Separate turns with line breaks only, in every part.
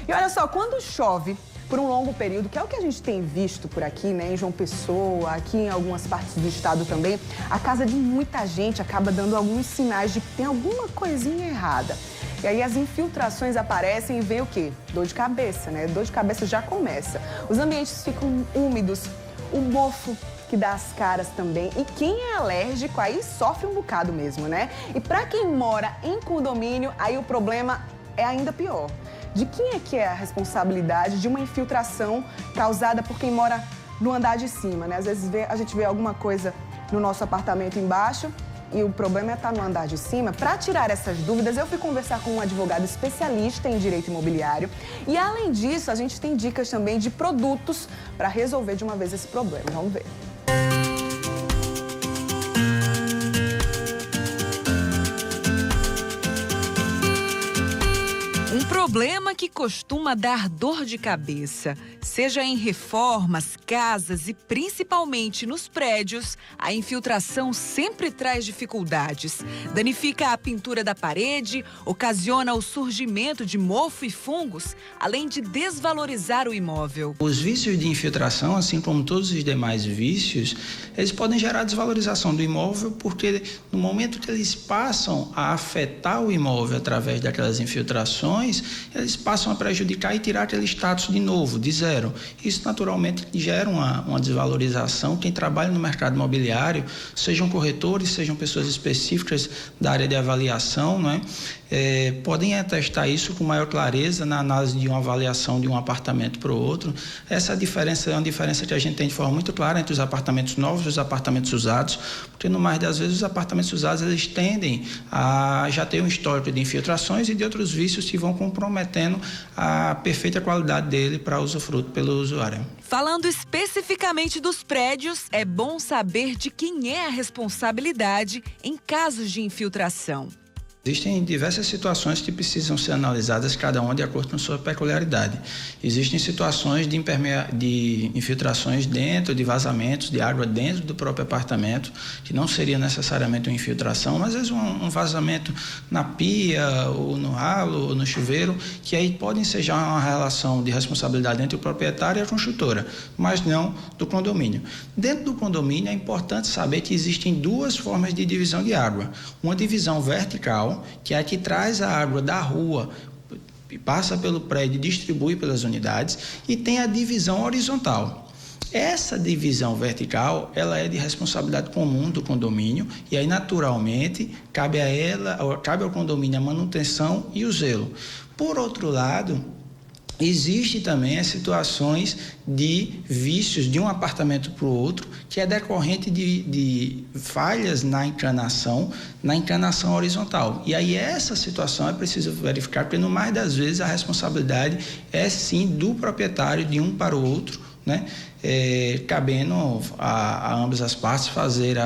E olha só, quando chove por um longo período, que é o que a gente tem visto por aqui, né, em João Pessoa, aqui em algumas partes do estado também, a casa de muita gente acaba dando alguns sinais de que tem alguma coisinha errada. E aí as infiltrações aparecem e vem o quê? Dor de cabeça, né? Dor de cabeça já começa. Os ambientes ficam úmidos, o mofo que dá as caras também. E quem é alérgico aí sofre um bocado mesmo, né? E para quem mora em condomínio, aí o problema é ainda pior. De quem é que é a responsabilidade de uma infiltração causada por quem mora no andar de cima, né? Às vezes a gente vê alguma coisa no nosso apartamento embaixo e o problema é estar no andar de cima. Para tirar essas dúvidas, eu fui conversar com um advogado especialista em direito imobiliário. E, além disso, a gente tem dicas também de produtos para resolver de uma vez esse problema. Vamos ver.
Um problema que costuma dar dor de cabeça, seja em reformas, casas e principalmente nos prédios, a infiltração sempre traz dificuldades. Danifica a pintura da parede, ocasiona o surgimento de mofo e fungos, além de desvalorizar o imóvel.
Os vícios de infiltração, assim como todos os demais vícios, eles podem gerar desvalorização do imóvel, porque no momento que eles passam a afetar o imóvel através daquelas infiltrações, eles passam a prejudicar e tirar aquele status de novo, de zero. Isso naturalmente gera uma desvalorização. Quem trabalha no mercado imobiliário, sejam corretores, sejam pessoas específicas da área de avaliação, não é? Podem atestar isso com maior clareza na análise de uma avaliação de um apartamento para o outro. Essa diferença é uma diferença que a gente tem de forma muito clara entre os apartamentos novos e os apartamentos usados, porque no mais das vezes os apartamentos usados eles tendem a já ter um histórico de infiltrações e de outros vícios que vão comprometendo a perfeita qualidade dele para usufruto pelo usuário.
Falando especificamente dos prédios, é bom saber de quem é a responsabilidade em casos de infiltração.
Existem diversas situações que precisam ser analisadas, cada uma de acordo com sua peculiaridade. Existem situações de infiltrações dentro, de vazamentos de água dentro do próprio apartamento, que não seria necessariamente uma infiltração, mas às vezes um vazamento na pia, ou no ralo, ou no chuveiro, que aí podem ser já uma relação de responsabilidade entre o proprietário e a construtora, mas não do condomínio. Dentro do condomínio é importante saber que existem duas formas de divisão de água. Uma divisão vertical, que é a que traz a água da rua, passa pelo prédio e distribui pelas unidades, e tem a divisão horizontal. Essa divisão vertical, ela é de responsabilidade comum do condomínio e aí naturalmente cabe ao condomínio a manutenção e o zelo. Por outro lado, existe também as situações de vícios de um apartamento para o outro, que é decorrente de falhas na encanação horizontal. E aí essa situação é preciso verificar, porque no mais das vezes a responsabilidade é sim do proprietário de um para o outro, né? Cabendo a ambas as partes fazer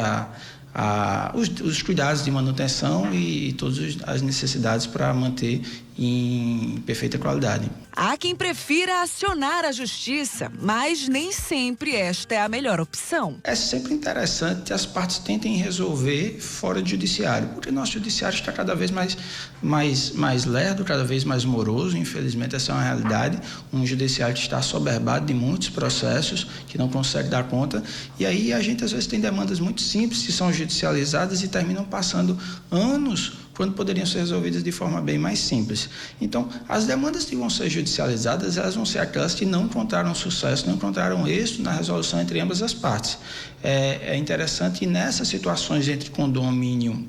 os cuidados de manutenção e todas as necessidades para manter em perfeita qualidade.
Há quem prefira acionar a justiça, mas nem sempre esta é a melhor opção.
É sempre interessante que as partes tentem resolver fora do judiciário, porque nosso judiciário está cada vez mais lerdo, cada vez mais moroso. Infelizmente, essa é uma realidade. Um judiciário que está assoberbado de muitos processos, que não consegue dar conta. E aí a gente às vezes tem demandas muito simples que são judicializadas e terminam passando anos quando poderiam ser resolvidas de forma bem mais simples. Então, as demandas que vão ser judicializadas, elas vão ser aquelas que não encontraram sucesso, não encontraram êxito na resolução entre ambas as partes. É interessante que nessas situações entre condômino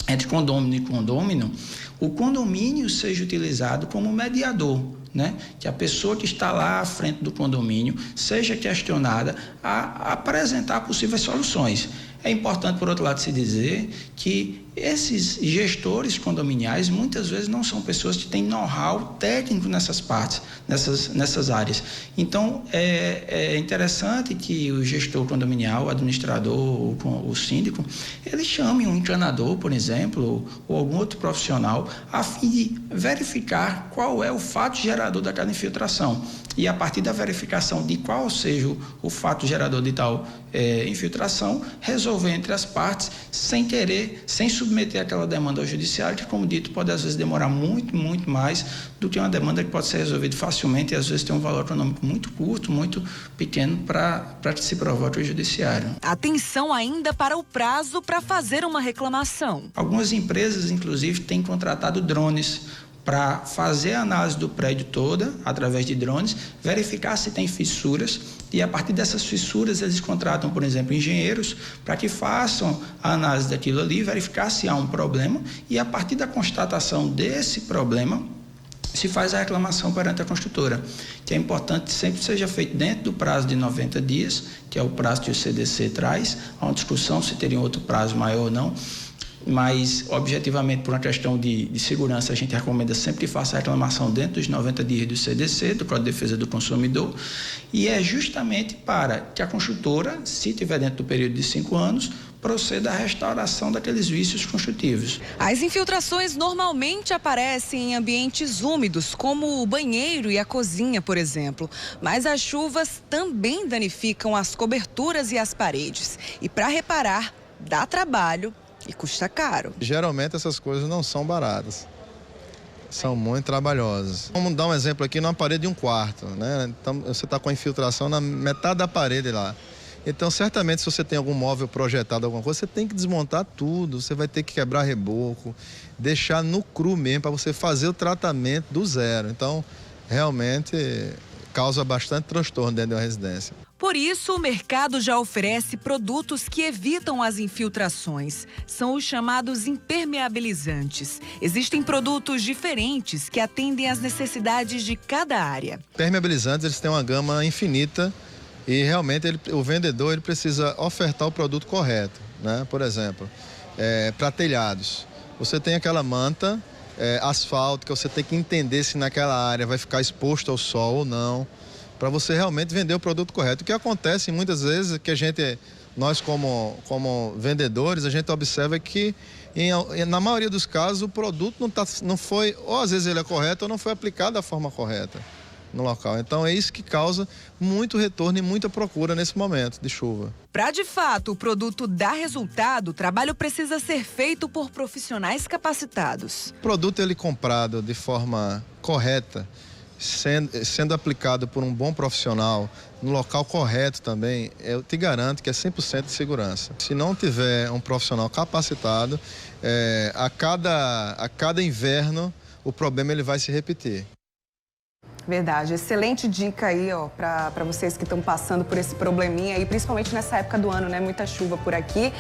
e condômino, o condomínio seja utilizado como mediador, né? Que a pessoa que está lá à frente do condomínio seja questionada a apresentar possíveis soluções. É importante, por outro lado, se dizer que esses gestores condominiais muitas vezes não são pessoas que têm know-how técnico nessas partes, nessas áreas. Então, é interessante que o gestor condominial, o administrador, o síndico, ele chame um encanador, por exemplo, ou algum outro profissional, a fim de verificar qual é o fato gerador daquela infiltração. E a partir da verificação de qual seja o fato gerador de tal infiltração, resolver entre as partes sem submeter aquela demanda ao judiciário, que, como dito, pode às vezes demorar muito, muito mais do que uma demanda que pode ser resolvida facilmente e às vezes tem um valor econômico muito curto, muito pequeno para que se provoque o judiciário.
Atenção ainda para o prazo para fazer uma reclamação.
Algumas empresas, inclusive, têm contratado drones para fazer a análise do prédio toda, através de drones, verificar se tem fissuras e, a partir dessas fissuras, eles contratam, por exemplo, engenheiros para que façam a análise daquilo ali, verificar se há um problema e, a partir da constatação desse problema, se faz a reclamação perante a construtora, que é importante que sempre seja feito dentro do prazo de 90 dias, que é o prazo que o CDC traz. Há uma discussão se teria outro prazo maior ou não, mas, objetivamente, por uma questão de segurança, a gente recomenda sempre que faça a reclamação dentro dos 90 dias do CDC, do Código de Defesa do Consumidor, e é justamente para que a construtora, se estiver dentro do período de 5 anos, proceda à restauração daqueles vícios construtivos.
As infiltrações normalmente aparecem em ambientes úmidos, como o banheiro e a cozinha, por exemplo. Mas as chuvas também danificam as coberturas e as paredes. E para reparar, dá trabalho e custa caro.
Geralmente essas coisas não são baratas, são muito trabalhosas. Vamos dar um exemplo aqui numa parede de um quarto, né? Então você está com a infiltração na metade da parede lá. Então, certamente, se você tem algum móvel projetado, alguma coisa, você tem que desmontar tudo, você vai ter que quebrar reboco, deixar no cru mesmo para você fazer o tratamento do zero. Então, realmente causa bastante transtorno dentro de uma residência.
Por isso, o mercado já oferece produtos que evitam as infiltrações. São os chamados impermeabilizantes. Existem produtos diferentes que atendem às necessidades de cada área.
Permeabilizantes, eles têm uma gama infinita e realmente o vendedor ele precisa ofertar o produto correto, né? Por exemplo, para telhados, você tem aquela manta asfáltica, você tem que entender se naquela área vai ficar exposto ao sol ou não, para você realmente vender o produto correto. O que acontece muitas vezes é que nós como vendedores, a gente observa que na maioria dos casos o produto não foi, ou às vezes ele é correto ou não foi aplicado da forma correta no local. Então é isso que causa muito retorno e muita procura nesse momento de chuva.
Para de fato o produto dar resultado, o trabalho precisa ser feito por profissionais capacitados.
O produto ele comprado de forma correta, sendo aplicado por um bom profissional, no local correto também, eu te garanto que é 100% de segurança. Se não tiver um profissional capacitado, a cada inverno o problema ele vai se repetir.
Verdade, excelente dica aí, ó, para vocês que estão passando por esse probleminha aí, principalmente nessa época do ano, né? Muita chuva por aqui.